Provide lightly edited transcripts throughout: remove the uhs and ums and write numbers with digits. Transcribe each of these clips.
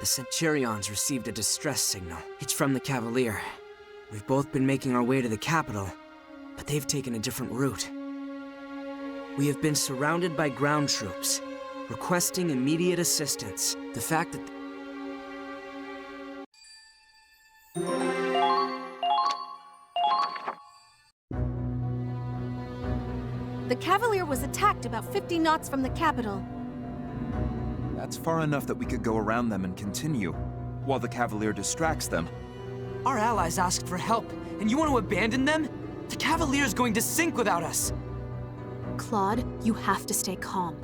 The Centurions received a distress signal. It's from the Cavalier. We've both been making our way to the capital, but they've taken a different route. We have been surrounded by ground troops, requesting immediate assistance. The fact that... The Cavalier was attacked about 50 knots from the capital. That's far enough that we could go around them and continue, while the Cavalier distracts them. Our allies asked for help, and you want to abandon them? The Cavalier's going to sink without us! Claude, you have to stay calm.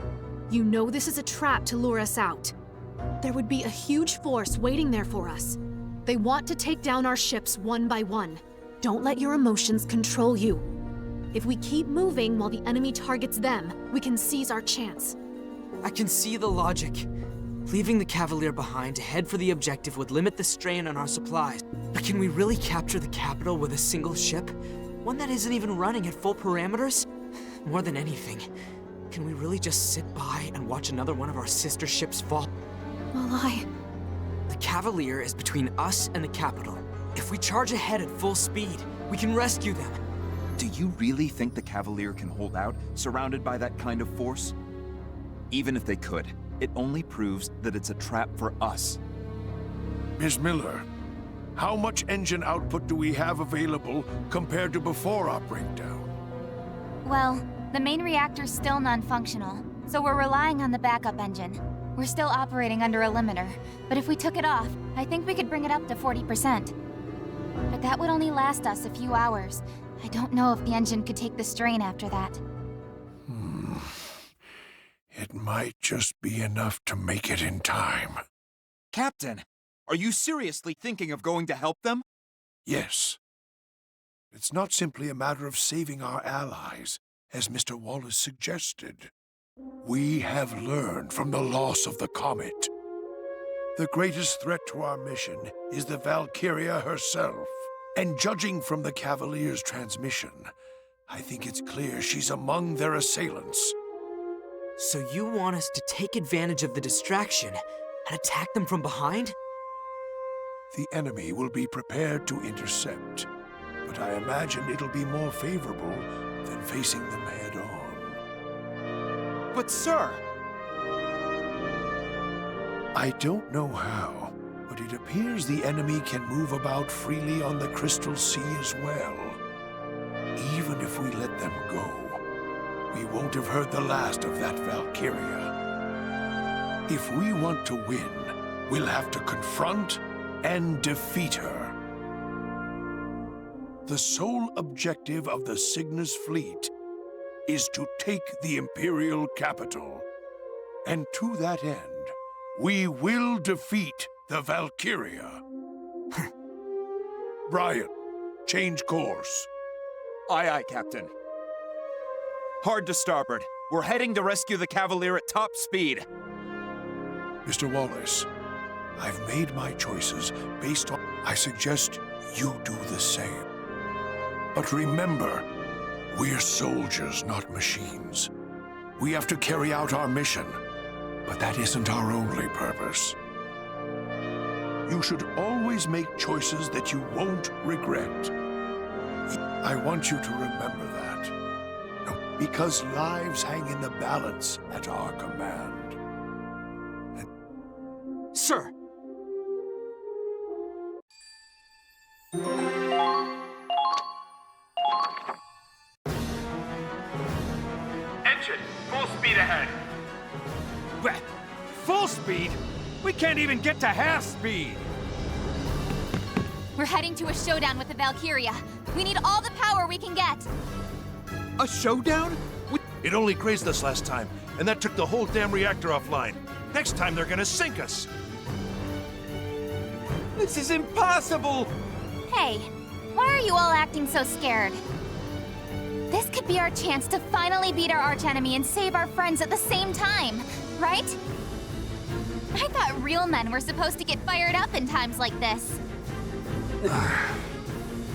You know this is a trap to lure us out. There would be a huge force waiting there for us. They want to take down our ships one by one. Don't let your emotions control you. If we keep moving while the enemy targets them, we can seize our chance. I can see the logic. Leaving the Cavalier behind to head for the objective would limit the strain on our supplies. But can we really capture the capital with a single ship? One that isn't even running at full parameters? More than anything, can we really just sit by and watch another one of our sister ships fall? Well, The Cavalier is between us and the capital. If we charge ahead at full speed, we can rescue them. Do you really think the Cavalier can hold out, surrounded by that kind of force? Even if they could, it only proves that it's a trap for us. Ms. Miller, how much engine output do we have available compared to before our breakdown? Well, the main reactor's still non-functional, so we're relying on the backup engine. We're still operating under a limiter, but if we took it off, I think we could bring it up to 40%. But that would only last us a few hours. I don't know if the engine could take the strain after that. It might just be enough to make it in time. Captain, are you seriously thinking of going to help them? Yes. It's not simply a matter of saving our allies, as Mr. Wallace suggested. We have learned from the loss of the comet. The greatest threat to our mission is the Valkyria herself. And judging from the Cavalier's transmission, I think it's clear she's among their assailants. So you want us to take advantage of the distraction and attack them from behind? The enemy will be prepared to intercept, but I imagine it'll be more favorable than facing them head-on. But sir! I don't know how, but it appears the enemy can move about freely on the Crystal Sea as well. Even if we let them go, we won't have heard the last of that Valkyria. If we want to win, we'll have to confront and defeat her. The sole objective of the Cygnus fleet is to take the Imperial capital. And to that end, we will defeat the Valkyria. Brian, change course. Aye, aye, Captain. Hard to starboard. We're heading to rescue the Cavalier at top speed. Mr. Wallace, I've made my choices based on... I suggest you do the same. But remember, we're soldiers, not machines. We have to carry out our mission, but that isn't our only purpose. You should always make choices that you won't regret. I want you to remember that. Because lives hang in the balance at our command. Sir! Engine, full speed ahead. What? Full speed? We can't even get to half speed! We're heading to a showdown with the Valkyria. We need all the power we can get. A showdown? It only grazed us last time, and that took the whole damn reactor offline. Next time they're gonna sink us. This is impossible! Hey, why are you all acting so scared? This could be our chance to finally beat our archenemy and save our friends at the same time, right? I thought real men were supposed to get fired up in times like this.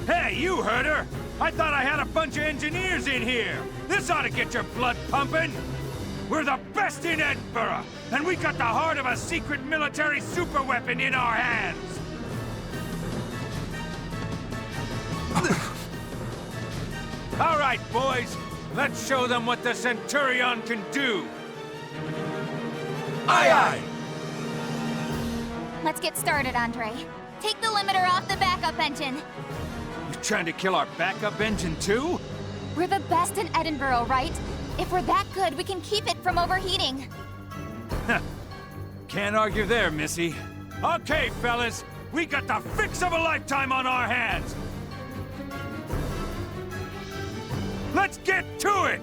Hey, you heard her! I thought I had a bunch of engineers in here! This ought to get your blood pumping! We're the best in Edinburgh, and we got the heart of a secret military superweapon in our hands! All right, boys, let's show them what the Centurion can do! Aye, aye! Let's get started, Andre. Take the limiter off the backup engine. You trying to kill our backup engine too? We're the best in Edinburgh, right? If we're that good, we can keep it from overheating. Can't argue there, Missy. Okay, fellas, we got the fix of a lifetime on our hands! Let's get to it!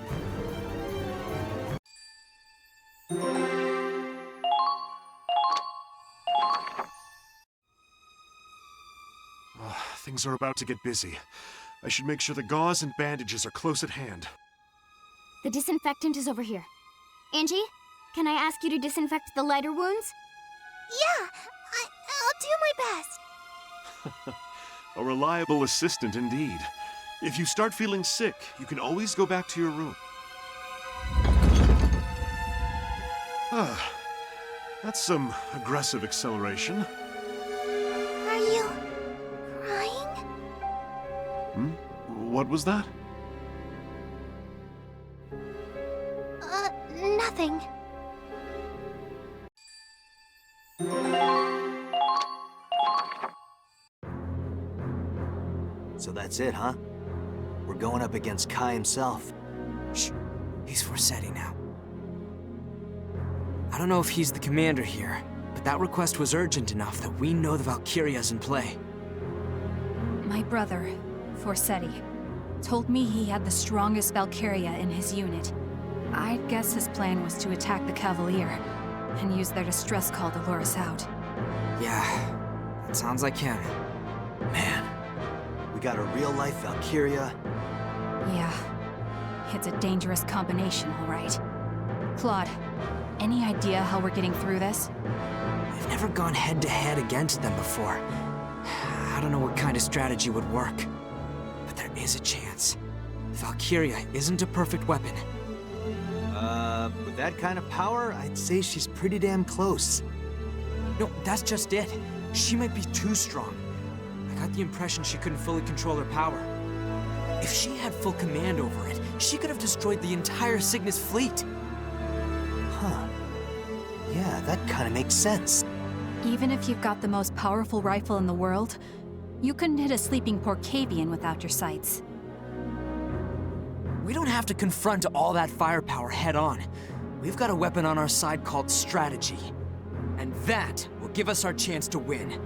Things are about to get busy. I should make sure the gauze and bandages are close at hand. The disinfectant is over here. Angie, can I ask you to disinfect the lighter wounds? Yeah, I'll do my best. A reliable assistant indeed. If you start feeling sick, you can always go back to your room. That's some aggressive acceleration. Are you crying? What was that? Nothing. So that's it, huh? We're going up against Kai himself. Shh. He's Forsetti now. I don't know if he's the commander here, but that request was urgent enough that we know the Valkyria's in play. My brother, Forsetti, told me he had the strongest Valkyria in his unit. I guess his plan was to attack the Cavalier and use their distress call to lure us out. Yeah, that sounds like him. Man, we got a real-life Valkyria. Yeah, it's a dangerous combination, all right. Claude, any idea how we're getting through this? I've never gone head-to-head against them before. I don't know what kind of strategy would work, but there is a chance. Valkyria isn't a perfect weapon. With that kind of power, I'd say she's pretty damn close. No, that's just it. She might be too strong. I got the impression she couldn't fully control her power. If she had full command over it, she could have destroyed the entire Cygnus fleet. Huh. Yeah, that kind of makes sense. Even if you've got the most powerful rifle in the world, you couldn't hit a sleeping Porcavian without your sights. We don't have to confront all that firepower head-on. We've got a weapon on our side called strategy. And that will give us our chance to win.